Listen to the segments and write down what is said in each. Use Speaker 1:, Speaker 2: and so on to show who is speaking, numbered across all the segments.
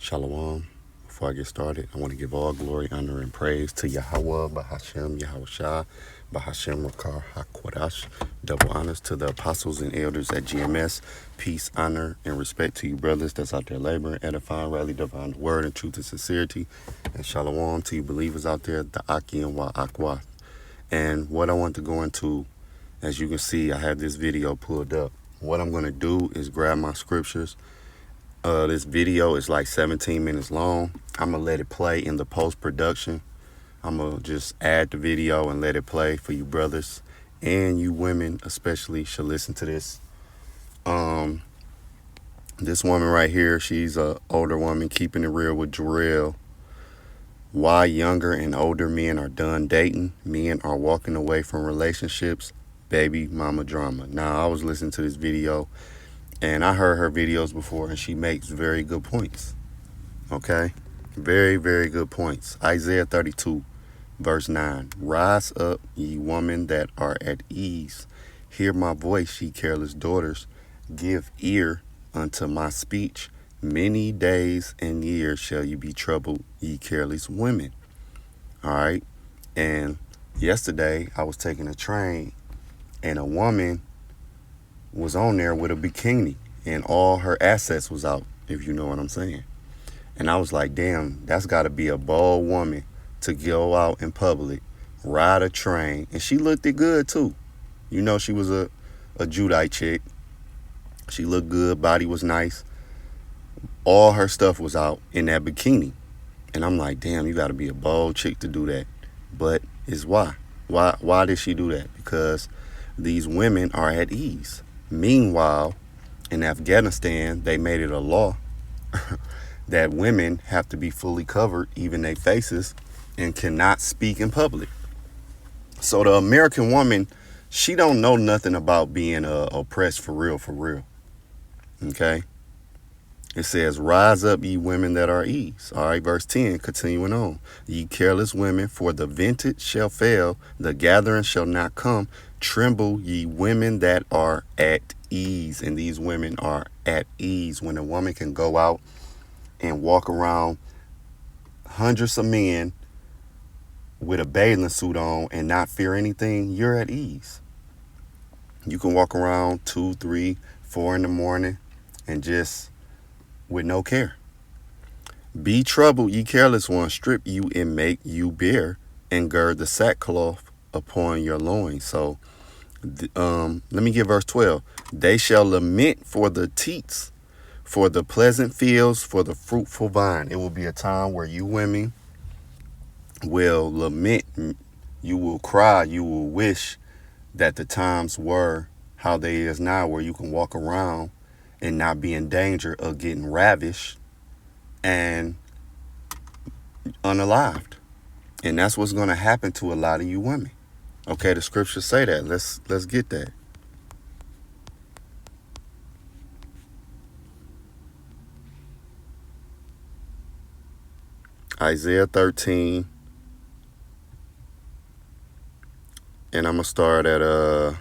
Speaker 1: Shalom. Before I get started, I want to give all glory, honor, and praise to Yahweh, Bahashem, Yahushua, Bahashem, Rakar, HaKwadash. Double honors to the apostles and elders at GMS. Peace, honor, and respect to you brothers that's out there laboring, edifying, rally, divine the word, and truth and sincerity. And shalom to you believers out there, the Aki and Wa Akwa. And what I want to go into, as you can see, I have this video pulled up. What I'm going to do is grab my scriptures. This video is like 17 minutes long. I'm going to let it play in the post-production. I'm going to just add the video and let it play for you brothers. And you women especially should listen to this. This woman right here, she's an older woman, keeping it real with Jarrell. Why younger and older men are done dating. Men are walking away from relationships. Baby mama drama. Now, I was listening to this video, and I heard her videos before, and she makes very good points. Okay? Very, very good points. Isaiah 32, verse 9. Rise up, ye women that are at ease. Hear my voice, ye careless daughters. Give ear unto my speech. Many days and years shall you be troubled, ye careless women. All right? And yesterday, I was taking a train, and a woman was on there with a bikini, and all her assets was out, if you know what I'm saying. And I was like, damn, that's got to be a bold woman to go out in public, ride a train. And she looked it good, too. You know, she was a Judite chick. She looked good. Body was nice. All her stuff was out in that bikini. And I'm like, damn, you got to be a bold chick to do that. But it's why. Why did she do that? Because these women are at ease. Meanwhile, in Afghanistan, they made it a law that women have to be fully covered, even their faces, and cannot speak in public. So the American woman, she don't know nothing about being oppressed for real. Okay? It says, rise up, ye women that are ease. All right, verse 10, continuing on. Ye careless women, for the vintage shall fail, the gathering shall not come. Tremble, ye women that are at ease. And these women are at ease. When a woman can go out and walk around hundreds of men with a bathing suit on and not fear anything, you're at ease. You can walk around 2, 3, 4 in the morning and just with no care. Be troubled, ye careless ones, strip you and make you bare, and gird the sackcloth upon your loins. So let me get verse 12. They shall lament for the teats, for the pleasant fields, for the fruitful vine. It will be a time where you women will lament. You will cry. You will wish that the times were how they is now, where you can walk around and not be in danger of getting ravished and unalived. And that's what's going to happen to a lot of you women. Okay, the scriptures say that. Let's get that. Isaiah 13. And I'm going to start at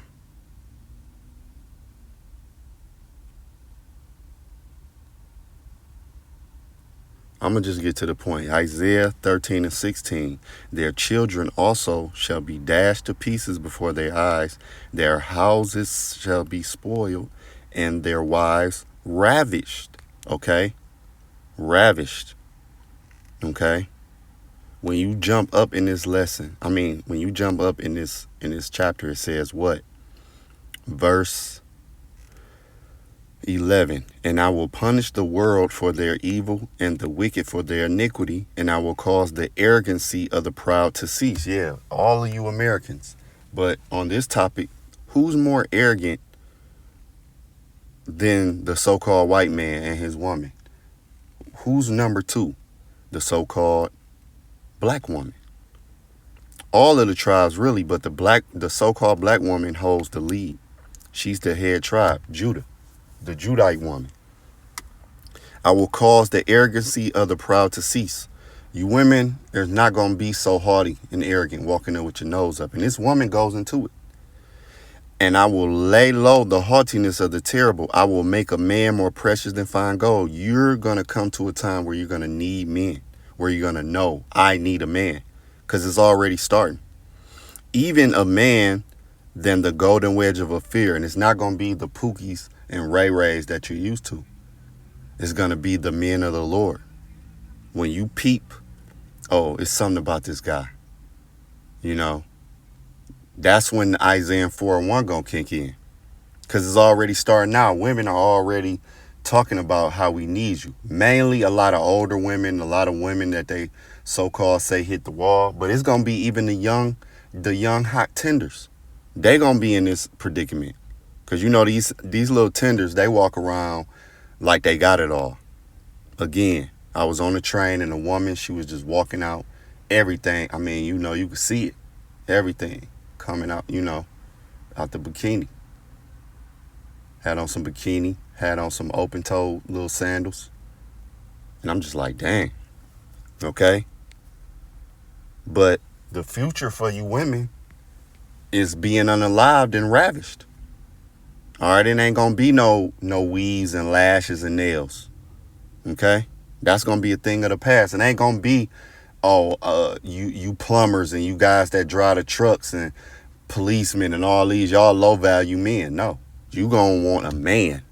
Speaker 1: I'm going to just get to the point. Isaiah 13 and 16. Their children also shall be dashed to pieces before their eyes. Their houses shall be spoiled, and their wives ravished. Okay? Ravished. Okay? When you jump up in this lesson, when you jump up in this chapter, it says what? Verse 11, and I will punish the world for their evil and the wicked for their iniquity, and I will cause the arrogancy of the proud to cease. Yeah, all of you Americans. But on this topic, who's more arrogant than the so-called white man and his woman? Who's number two? The so-called black woman. All of the tribes really, but the so-called black woman holds the lead. She's the head tribe, Judah. The Judite woman. I will cause the arrogancy of the proud to cease. You women, there's not going to be so haughty and arrogant walking there with your nose up. And this woman goes into it. And I will lay low the haughtiness of the terrible. I will make a man more precious than fine gold. You're going to come to a time where you're going to need men, where you're going to know I need a man, because it's already starting. Even a man than the golden wedge of a fear. And it's not going to be the Pookies and Ray Rays that you're used to. It's going to be the men of the Lord. When you peep, oh, it's something about this guy. You know, that's when Isaiah 4:1 going to kick in. Because it's already starting now. Women are already talking about how we need you. Mainly a lot of older women, a lot of women that they so-called say hit the wall. But it's going to be even the young hot tenders. They going to be in this predicament. Because, you know, these little tenders, they walk around like they got it all. Again, I was on the train and a woman, she was just walking out. Everything, I mean, you know, you could see it. Everything coming out, you know, out the bikini. Had on some bikini, had on some open-toed little sandals. And I'm just like, dang. Okay? But the future for you women is being unalived and ravished. All right? It ain't going to be no weaves and lashes and nails. Okay? That's going to be a thing of the past. It ain't going to be, you plumbers and you guys that drive the trucks and policemen and all these, y'all low-value men. No. You going to want a man.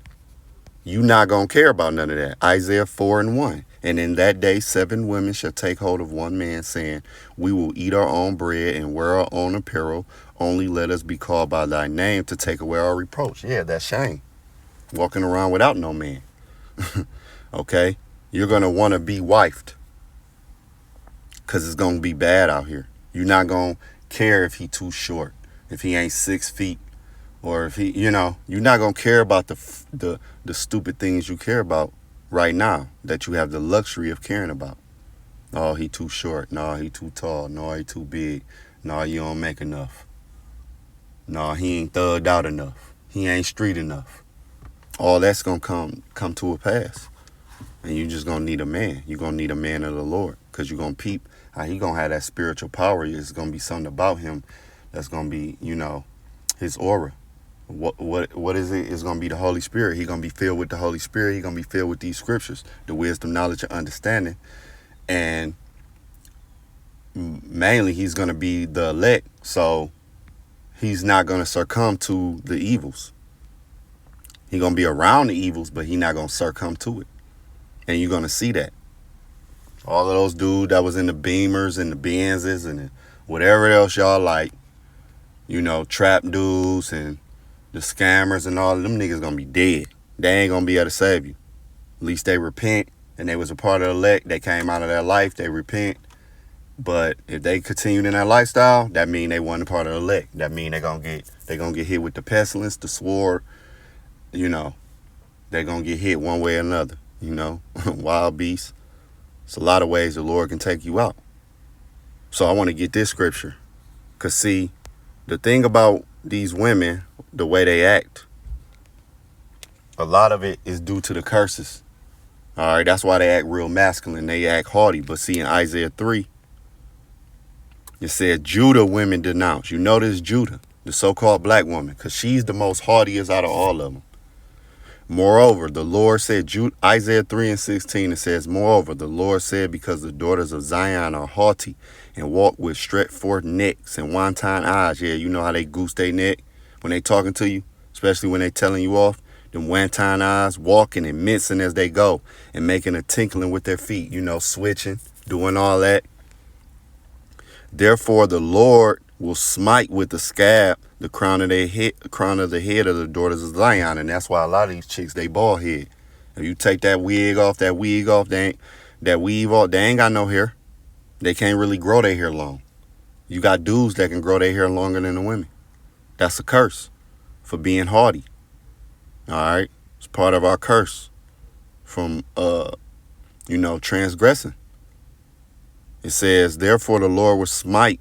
Speaker 1: You not going to care about none of that. Isaiah 4:1. And in that day, 7 women shall take hold of one man, saying, we will eat our own bread and wear our own apparel. Only let us be called by thy name to take away our reproach. Yeah, that's shame. Walking around without no man. Okay? You're going to want to be wifed. Because it's going to be bad out here. You're not going to care if he too short. If he ain't 6 feet. Or if he, you know, you're not going to care about the stupid things you care about right now that you have the luxury of caring about. Oh, he too short. No, he too tall. No, he too big. No, you don't make enough. No, he ain't thugged out enough. He ain't street enough. All that's going to come to a pass. And you just going to need a man. You're going to need a man of the Lord. Because you're going to peep how he going to have that spiritual power. It's going to be something about him that's going to be, you know, his aura. What is it? It's going to be the Holy Spirit. He's going to be filled with the Holy Spirit. He's going to be filled with these scriptures, the wisdom, knowledge, and understanding. And mainly, he's going to be the elect. So he's not going to succumb to the evils. He's going to be around the evils, but he's not going to succumb to it. And you're going to see that. All of those dudes that was in the Beamers and the Benzes and whatever else y'all like, you know, trap dudes and the scammers and all of them niggas gonna be dead. They ain't gonna be able to save you. At least they repent and they was a part of the elect. They came out of that life. They repent. But if they continued in that lifestyle, that mean they wasn't a part of the elect. That mean they gonna get hit with the pestilence, the sword. You know, they gonna get hit one way or another. You know, wild beasts. It's a lot of ways the Lord can take you out. So I want to get this scripture. Cause see, the thing about these women, the way they act, a lot of it is due to the curses. All right, that's why they act real masculine. They act haughty. But see, in Isaiah 3, it said Judah women denounce. You notice Judah, the so-called black woman, because she's the most haughtiest out of all of them. Moreover, the Lord said, Isaiah 3:16, it says, moreover, the Lord said, because the daughters of Zion are haughty and walk with stretched forth necks and wanton eyes. Yeah, you know how they goose their neck when they talking to you, especially when they telling you off. Them wanton eyes, walking and mincing as they go and making a tinkling with their feet, you know, switching, doing all that. Therefore, the Lord will smite with the scab the crown of the head of the daughters of Zion. And that's why a lot of these chicks, they bald head. If you take that wig off, they weave off, they ain't got no hair. They can't really grow their hair long. You got dudes that can grow their hair longer than the women. That's a curse for being haughty. All right. It's part of our curse from, transgressing. It says, therefore the Lord will smite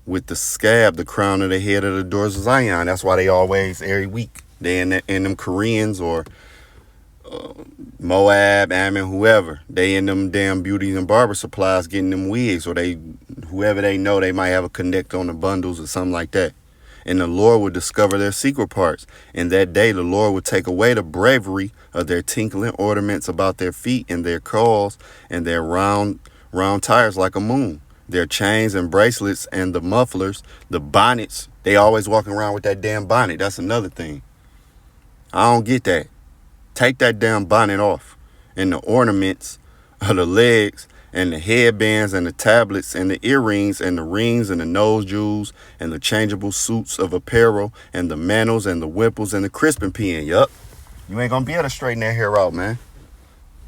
Speaker 1: with the scab the crown of the head of the daughters of Zion. That's why they always, every week, they in them Koreans or Moab, Ammon, whoever. They in them damn beauty and barber supplies getting them wigs, or whoever they know, they might have a connect on the bundles or something like that. and the Lord will discover their secret parts. In that day, the Lord will take away the bravery of their tinkling ornaments about their feet and their claws and their round tires like a moon. Their chains and bracelets and the mufflers, the bonnets. They always walking around with that damn bonnet. That's another thing. I don't get that. Take that damn bonnet off. And the ornaments of the legs and the headbands and the tablets and the earrings and the rings and the nose jewels and the changeable suits of apparel and the mantles and the whipples and the crisping pin. Yup. You ain't going to be able to straighten that hair out, man.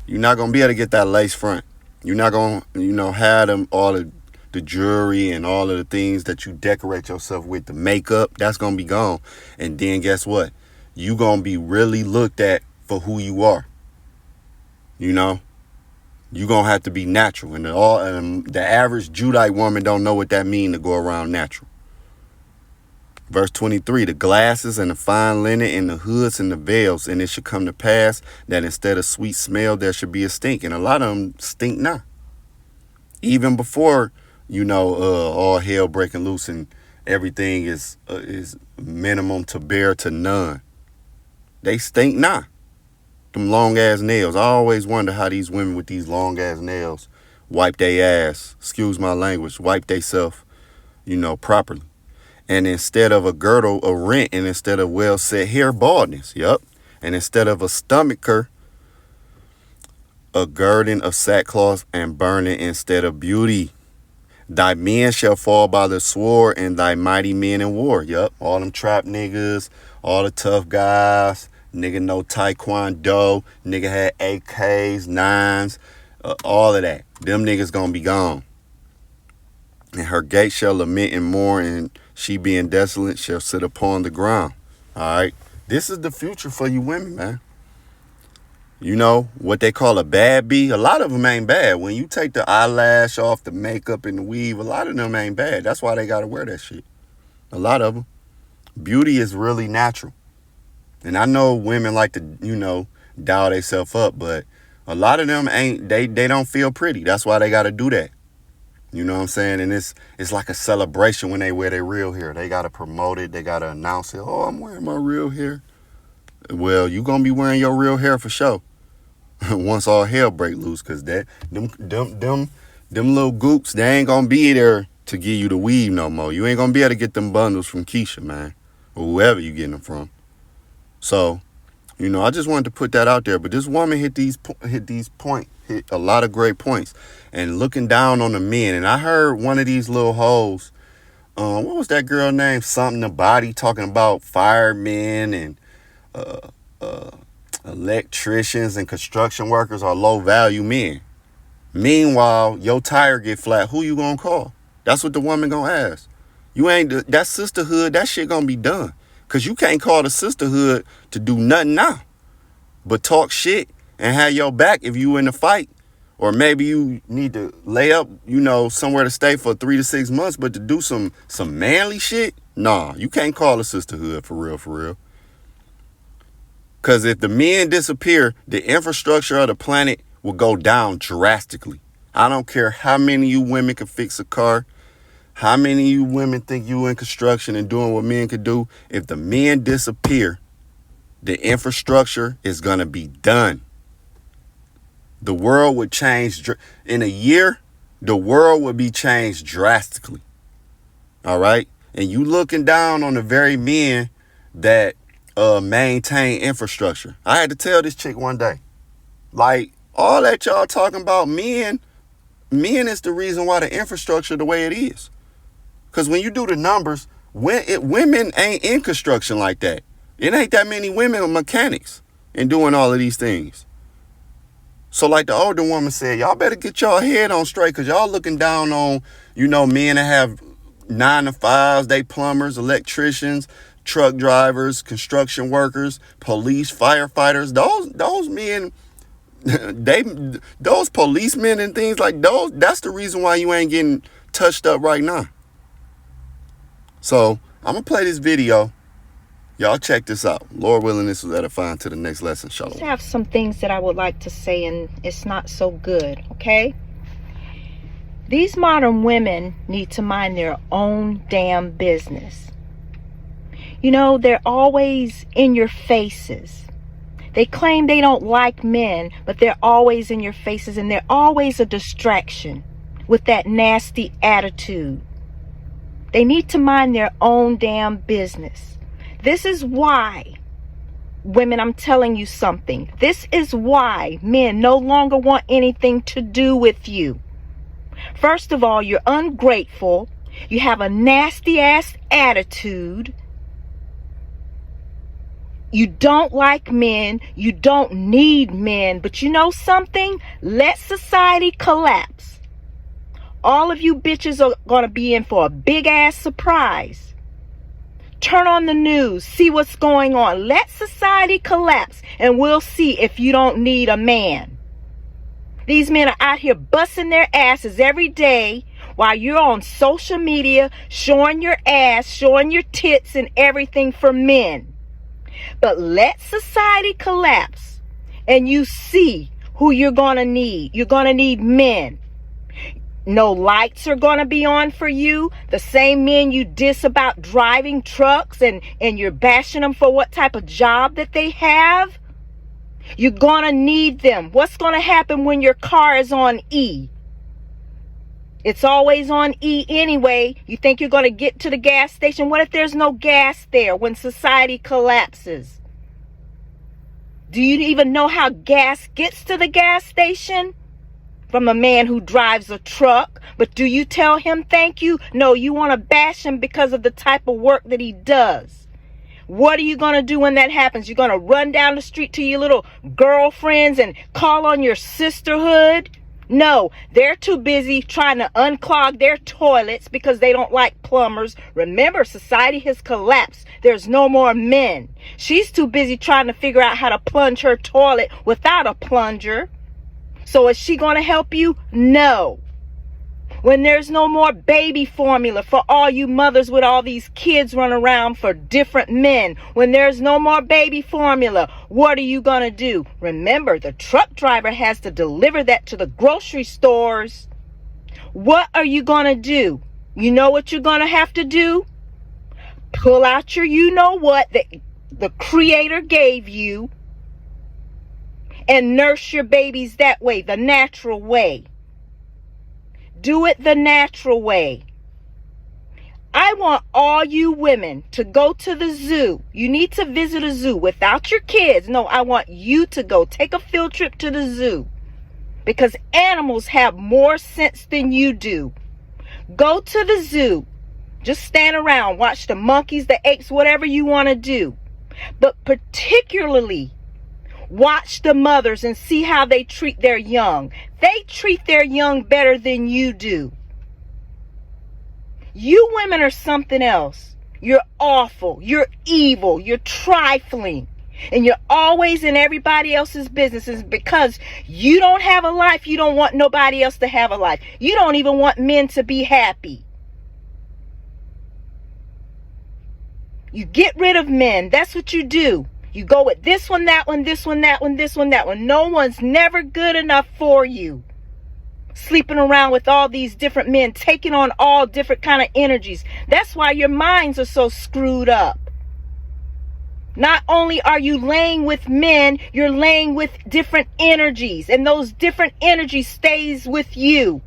Speaker 1: You're not going to be able to get that lace front. You're not going to, have them all the jewelry and all of the things that you decorate yourself with, the makeup, that's going to be gone. And then guess what? You going to be really looked at for who you are. You're going to have to be natural. And the average Judite woman don't know what that means to go around natural. Verse 23, the glasses and the fine linen and the hoods and the veils. And it should come to pass that instead of sweet smell, there should be a stink. And a lot of them stink now. Even before, all hell breaking loose and everything is minimum to bare to none. They stink now. Them long ass nails. I always wonder how these women with these long ass nails wipe their ass, excuse my language, wipe they self, properly. And instead of a girdle, a rent, and instead of well set hair, baldness. Yup. And instead of a stomacher, a girding of sackcloth and burning instead of beauty. Thy men shall fall by the sword and thy mighty men in war. Yup. All them trap niggas, all the tough guys. Nigga know taekwondo. Nigga had AKs, 9s, all of that. Them niggas gonna be gone. And her gate shall lament and mourn, and she being desolate shall sit upon the ground. All right. This is the future for you women, man. What they call a bad bee. A lot of them ain't bad. When you take the eyelash off, the makeup and the weave, a lot of them ain't bad. That's why they got to wear that shit. A lot of them. Beauty is really natural. And I know women like to, dial themselves up, but a lot of them ain't, they don't feel pretty. That's why they got to do that. You know what I'm saying? And it's like a celebration when they wear their real hair. They got to promote it. They got to announce it. Oh, I'm wearing my real hair. Well, you going to be wearing your real hair for sure. Once all hell break loose, because them little goops, they ain't going to be there to give you the weave no more. You ain't going to be able to get them bundles from Keisha, man, or whoever you getting them from. So, I just wanted to put that out there. But this woman hit a lot of great points. And looking down on the men. And I heard one of these little hoes, what was that girl name? Something the body, talking about firemen and electricians and construction workers are low value men. Meanwhile, your tire get flat. Who you gonna call? That's what the woman gonna ask. You ain't that sisterhood. That shit gonna be done. Because you can't call the sisterhood to do nothing now but talk shit and have your back if you in a fight. Or maybe you need to lay up, somewhere to stay for 3 to 6 months. But to do some manly shit, nah, you can't call a sisterhood for real. Because if the men disappear, the infrastructure of the planet will go down drastically. I don't care how many of you women can fix a car. How many of you women think you in construction and doing what men could do? If the men disappear, the infrastructure is going to be done. The world would change. In a year, the world would be changed drastically. All right? And you looking down on the very men that maintain infrastructure. I had to tell this chick one day, like, all that y'all talking about men is the reason why the infrastructure the way it is. Because when you do the numbers, women ain't in construction like that. It ain't that many women mechanics and doing all of these things. So like the older woman said, y'all better get y'all head on straight, because y'all looking down on, men that have 9 to 5s, they plumbers, electricians, truck drivers, construction workers, police, firefighters. Those men, those policemen and things like those, that's the reason why you ain't getting touched up right now. So I'm going to play this video. Y'all check this out. Lord willing, this was edifying to the next lesson. Shalom.
Speaker 2: I have some things that I would like to say, and it's not so good, okay? These modern women need to mind their own damn business. They're always in your faces. They claim they don't like men, but they're always in your faces, and they're always a distraction with that nasty attitude. They need to mind their own damn business. This is why, women, I'm telling you something. This is why men no longer want anything to do with you. First of all, you're ungrateful. You have a nasty ass attitude. You don't like men. You don't need men. But you know something? Let society collapse. All of you bitches are going to be in for a big ass surprise. Turn on the news. See what's going on. Let society collapse, and we'll see if you don't need a man. These men are out here busting their asses every day while you're on social media showing your ass, showing your tits and everything for men. But let society collapse and you see who you're going to need. You're going to need men. No lights are going to be on for you. The same men you diss about driving trucks and you're bashing them for what type of job that they have. You're going to need them. What's going to happen when your car is on E? It's always on E anyway. You think you're going to get to the gas station. What if there's no gas there when society collapses? Do you even know how gas gets to the gas station? From a man who drives a truck. But do you tell him thank you? No, you want to bash him because of the type of work that he does. What are you going to do when that happens? You're going to run down the street to your little girlfriends and call on your sisterhood? No, they're too busy trying to unclog their toilets because they don't like plumbers. Remember, society has collapsed. There's no more men. She's too busy trying to figure out how to plunge her toilet without a plunger. So is she going to help you? No. When there's no more baby formula for all you mothers with all these kids running around for different men, when there's no more baby formula, what are you going to do? Remember, the truck driver has to deliver that to the grocery stores. What are you going to do? You know what you're going to have to do? Pull out your you-know-what that the Creator gave you and nurse your babies that way, the natural way. Do it the natural way. I want all you women to go to the zoo. You need to visit a zoo without your kids. No, I want you to go. Take a field trip to the zoo. Because animals have more sense than you do. Go to the zoo. Just stand around. Watch the monkeys, the apes, whatever you want to do. But particularly, watch the mothers and see how they treat their young. They treat their young better than you do. You women are something else. You're awful. You're evil. You're trifling. And you're always in everybody else's businesses because you don't have a life. You don't want nobody else to have a life. You don't even want men to be happy. You get rid of men. That's what you do. You go with this one, that one, this one, that one, this one, that one. No one's never good enough for you. Sleeping around with all these different men, taking on all different kind of energies. That's why your minds are so screwed up. Not only are you laying with men, you're laying with different energies. And those different energies stays with you.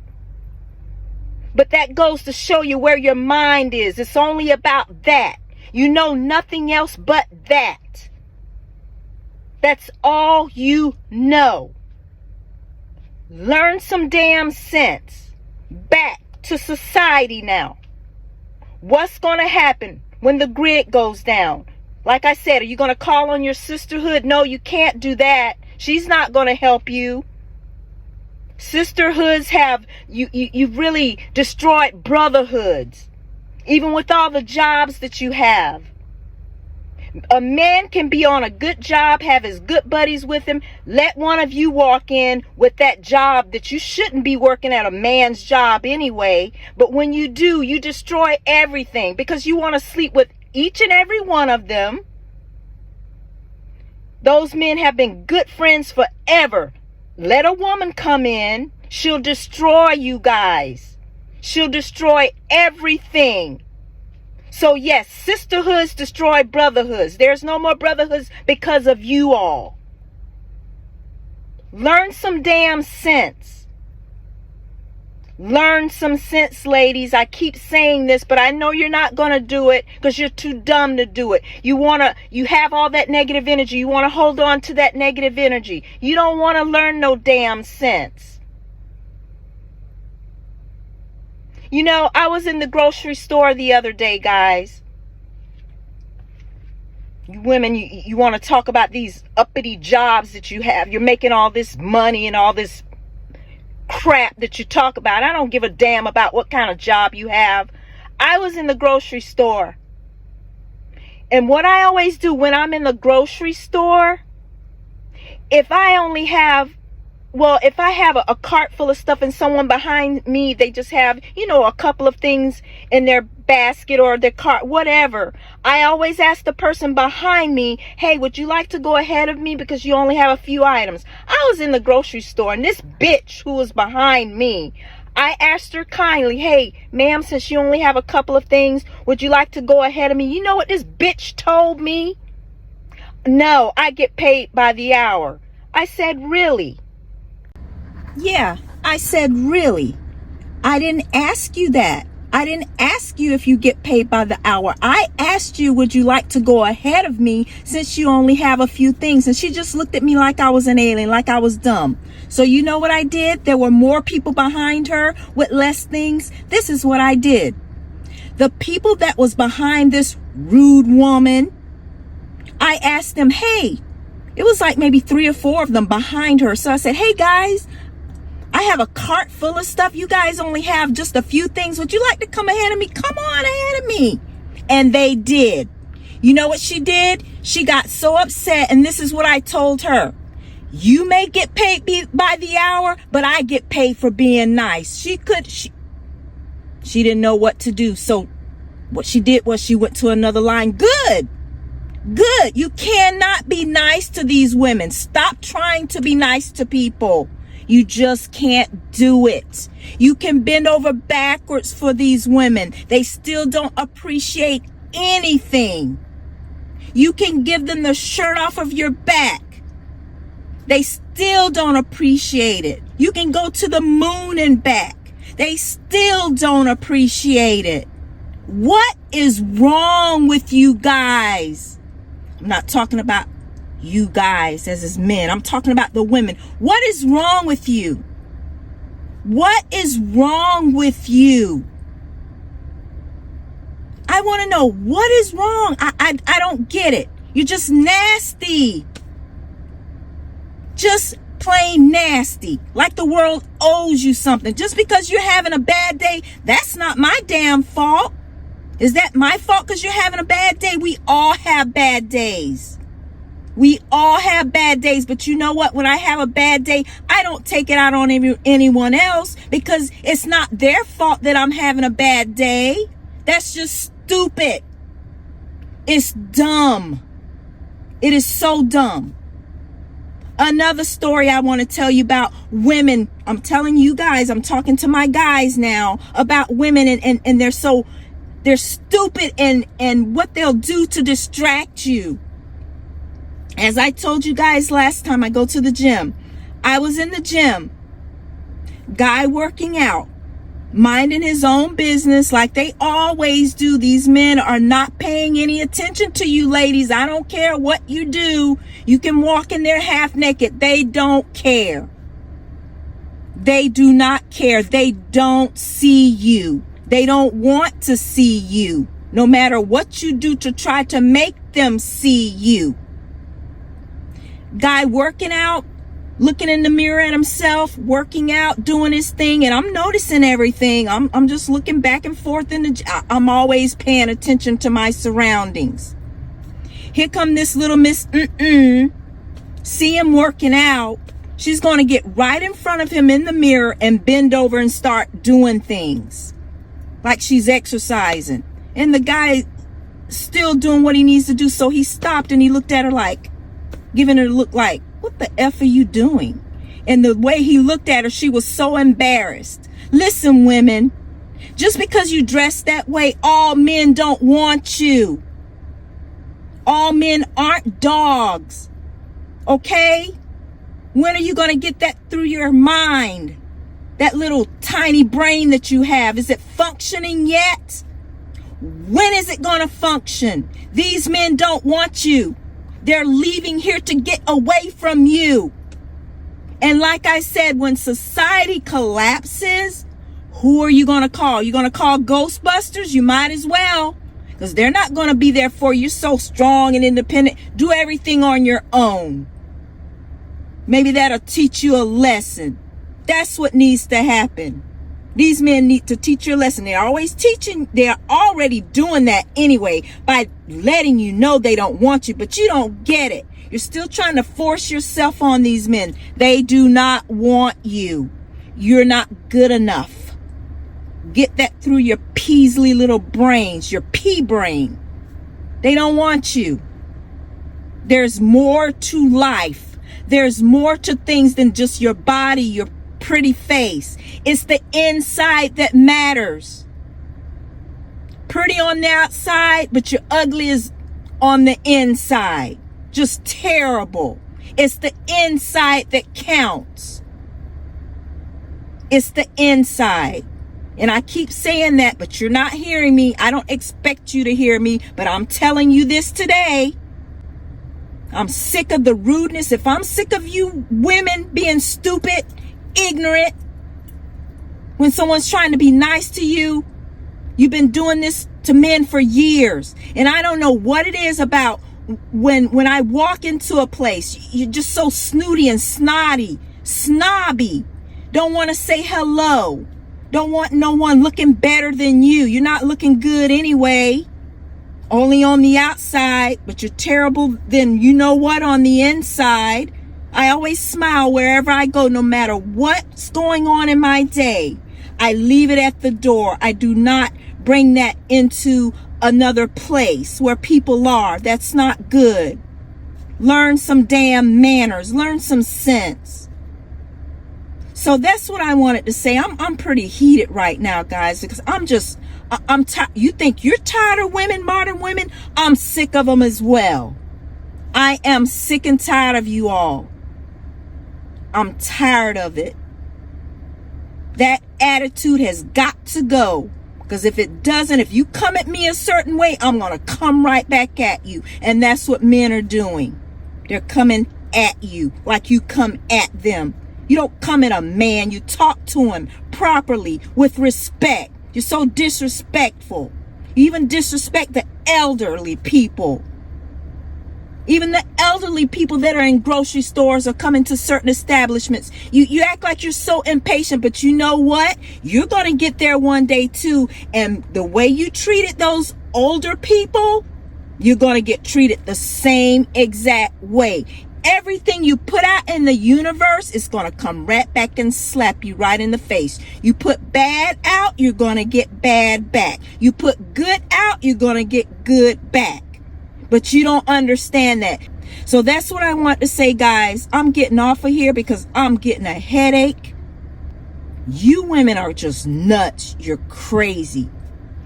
Speaker 2: But that goes to show you where your mind is. It's only about that. You know nothing else but that. That's all you know. Learn some damn sense. Back to society now. What's going to happen when the grid goes down? Like I said, are you going to call on your sisterhood? No, you can't do that. She's not going to help you. Sisterhoods have, you've really destroyed brotherhoods. Even with all the jobs that you have. A man can be on a good job, have his good buddies with him. Let one of you walk in with that job that you shouldn't be working at a man's job anyway. But when you do, you destroy everything because you want to sleep with each and every one of them. Those men have been good friends forever. Let a woman come in. She'll destroy you guys. She'll destroy everything. So yes, sisterhoods destroy brotherhoods. There's no more brotherhoods because of you all. Learn some damn sense. Learn some sense, ladies. I keep saying this, but I know you're not going to do it because you're too dumb to do it. You have all that negative energy. You want to hold on to that negative energy. You don't want to learn no damn sense. You know, I was in the grocery store the other day, guys. You women, you want to talk about these uppity jobs that you have. You're making all this money and all this crap that you talk about. I don't give a damn about what kind of job you have. I was in the grocery store. And what I always do when I'm in the grocery store, if I have a cart full of stuff and someone behind me, they just have, a couple of things in their basket or their cart, whatever. I always ask the person behind me, hey, would you like to go ahead of me because you only have a few items? I was in the grocery store and this bitch who was behind me, I asked her kindly, hey, ma'am, since you only have a couple of things, would you like to go ahead of me? You know what this bitch told me? No, I get paid by the hour. I said, really? Yeah, I said, really? I didn't ask you that. I didn't ask you if you get paid by the hour. I asked you, would you like to go ahead of me since you only have a few things? And she just looked at me like I was an alien, like I was dumb. So you know what I did? There were more people behind her with less things. This is what I did. The people that was behind this rude woman, I asked them, hey, it was like maybe 3 or 4 of them behind her. So I said, hey guys, I have a cart full of stuff. You guys only have just a few things. Would you like to come ahead of me? Come on ahead of me. And they did. You know what she did? She got so upset. And this is what I told her. You may get paid by the hour, but I get paid for being nice. She didn't know what to do. So what she did was she went to another line. Good. You cannot be nice to these women. Stop trying to be nice to people. You just can't do it. You can bend over backwards for these women. They still don't appreciate anything. You can give them the shirt off of your back. They still don't appreciate it. You can go to the moon and back. They still don't appreciate it. What is wrong with you guys? I'm not talking about you guys as men. I'm talking about the women. What is wrong with you? What is wrong with you? I want to know what is wrong. I don't get it. You're just nasty. Just plain nasty. Like the world owes you something. Just because you're having a bad day, that's not my damn fault. Is that my fault because you're having a bad day? We all have bad days. We all have bad days, but you know what? When I have a bad day, I don't take it out on anyone else because it's not their fault that I'm having a bad day. That's just stupid. It's dumb. It is so dumb. Another story I want to tell you about women. I'm telling you guys, I'm talking to my guys now about women and they're stupid and what they'll do to distract you. As I told you guys last time, I go to the gym. I was in the gym. Guy working out, minding his own business like they always do. These men are not paying any attention to you, ladies. I don't care what you do. You can walk in there half naked. They don't care. They do not care. They don't see you. They don't want to see you. No matter what you do to try to make them see you. Guy working out, looking in the mirror at himself, working out, doing his thing, and I'm noticing everything. I'm just looking back and forth I'm always paying attention to my surroundings. Here come this little Miss see him working out. She's going to get right in front of him in the mirror and bend over and start doing things like she's exercising. And the guy still doing what he needs to do. So he stopped and he looked at her like, giving her a look like, what the F are you doing? And the way he looked at her, she was so embarrassed. Listen, women, Just because you dress that way, all men don't want you. All men aren't dogs. Okay? When are you going to get that through your mind? That little tiny brain that you have, is it functioning yet? When is it going to function? These men don't want you. They're leaving here to get away from you. And like I said, when society collapses, who are you going to call? You're going to call Ghostbusters? You might as well, because they're not going to be there for you. So strong and independent. Do everything on your own. Maybe that'll teach you a lesson. That's what needs to happen. These men need to teach you a lesson. They're always teaching. They're already doing that anyway by letting you know they don't want you, but you don't get it. You're still trying to force yourself on these men. They do not want you. You're not good enough. Get that through your Peasley little brains, your pea brain. They don't want you. There's more to life. There's more to things than just your body, your pretty face. It's the inside that matters. Pretty on the outside, but you're ugly as on the inside. Just terrible. It's the inside that counts. It's the inside. And I keep saying that, but you're not hearing me. I don't expect you to hear me, but I'm telling you this today. I'm sick of the rudeness. If I'm sick of you women being stupid, ignorant, when someone's trying to be nice to you, you've been doing this to men for years. And I don't know what it is about when I walk into a place, you're just so snooty and snotty, snobby. Don't want to say hello. Don't want no one looking better than you. You're not looking good anyway. Only on the outside, but you're terrible then you know what on the inside. I always smile wherever I go, no matter what's going on in my day. I leave it at the door. I do not bring that into another place where people are. That's not good. Learn some damn manners. Learn some sense. So that's what I wanted to say. I'm pretty heated right now, guys, because I'm tired. You think you're tired of women, modern women? I'm sick of them as well. I am sick and tired of you all. I'm tired of it. That attitude has got to go. Because if it doesn't, if you come at me a certain way, I'm going to come right back at you. And that's what men are doing. They're coming at you like you come at them. You don't come at a man. You talk to him properly with respect. You're so disrespectful. You even disrespect the elderly people. Even the elderly people that are in grocery stores or coming to certain establishments. You act like you're so impatient, but you know what? You're going to get there one day too. And the way you treated those older people, you're going to get treated the same exact way. Everything you put out in the universe is going to come right back and slap you right in the face. You put bad out, you're going to get bad back. You put good out, you're going to get good back. But you don't understand that. So that's what I want to say, guys. I'm getting off of here because I'm getting a headache. You women are just nuts. You're crazy.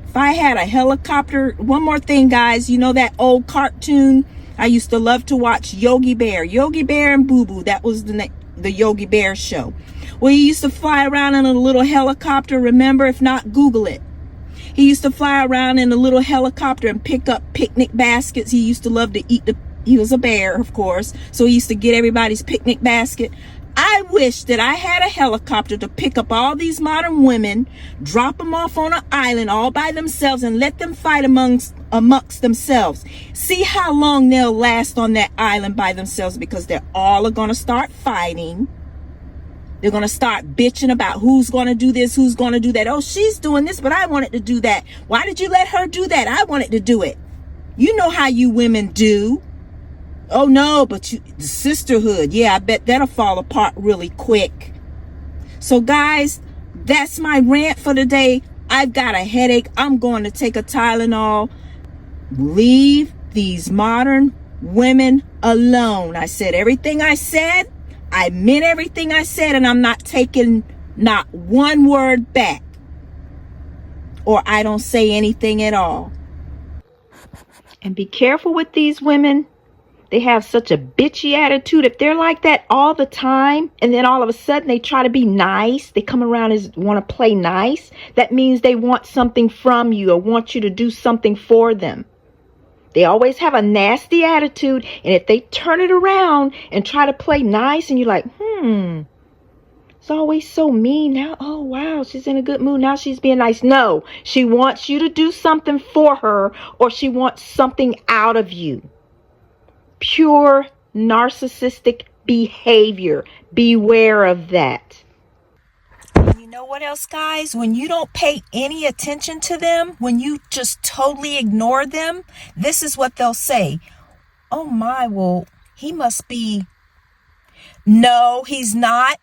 Speaker 2: If I had a helicopter, one more thing, guys. You know that old cartoon I used to love to watch, Yogi Bear and Boo Boo. That was the Yogi Bear show. Well, he used to fly around in a little helicopter. Remember? If not, Google it. He used to fly around in a little helicopter and pick up picnic baskets. He used to love to eat he was a bear, of course. So he used to get everybody's picnic basket. I wish that I had a helicopter to pick up all these modern women, drop them off on an island all by themselves and let them fight amongst themselves. See how long they'll last on that island by themselves, because they're all going to start fighting. They're going to start bitching about who's going to do this, who's going to do that. Oh, she's doing this, but I wanted to do that. Why did you let her do that? I wanted to do it. You know how you women do. Oh, no, but the sisterhood. Yeah, I bet that'll fall apart really quick. So, guys, that's my rant for today. I've got a headache. I'm going to take a Tylenol. Leave these modern women alone. I said everything I said. I meant everything I said, and I'm not taking not one word back. or I don't say anything at all. And be careful with these women. They have such a bitchy attitude. If they're like that all the time, and then all of a sudden they try to be nice, they come around and want to play nice, that means they want something from you or want you to do something for them. They always have a nasty attitude, and if they turn it around and try to play nice, and you're like, it's always so mean now. Oh, wow, she's in a good mood. Now she's being nice. No, she wants you to do something for her, or she wants something out of you. Pure narcissistic behavior. Beware of that. And you know what else, guys? When you don't pay any attention to them, when you just totally ignore them, this is what they'll say. Oh my, well, he must be. No, he's not.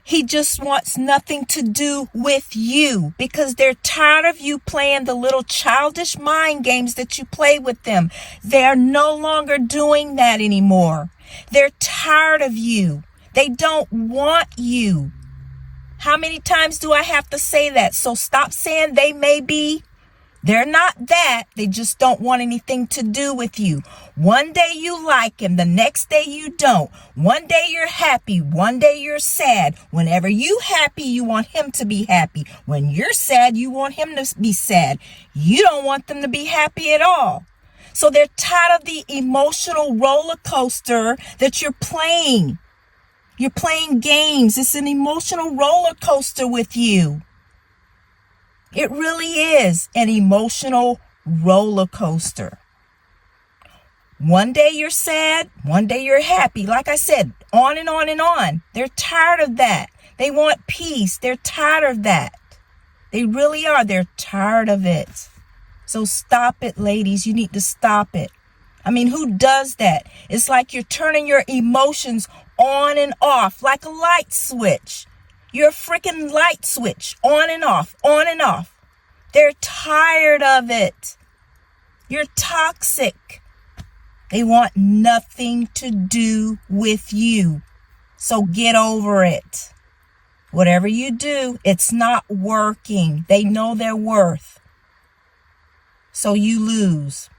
Speaker 2: He just wants nothing to do with you because they're tired of you playing the little childish mind games that you play with them. They're no longer doing that anymore. They're tired of you. They don't want you. How many times do I have to say that? So stop saying they may be. They're not that. They just don't want anything to do with you. One day you like him. The next day you don't. One day you're happy. One day you're sad. Whenever you happy, you want him to be happy. When you're sad, you want him to be sad. You don't want them to be happy at all. So they're tired of the emotional roller coaster that you're playing. You're playing games. It's an emotional roller coaster with you. It really is an emotional roller coaster. One day you're sad, one day you're happy. Like I said, on and on and on. They're tired of that. They want peace. They're tired of that. They really are. They're tired of it. So stop it, ladies. You need to stop it. I mean, who does that? It's like you're turning your emotions on and off like a light switch. You're a freaking light switch, on and off, on and off. They're tired of it. You're toxic. They want nothing to do with you. So get over it. Whatever you do, it's not working. They know their worth. So you lose.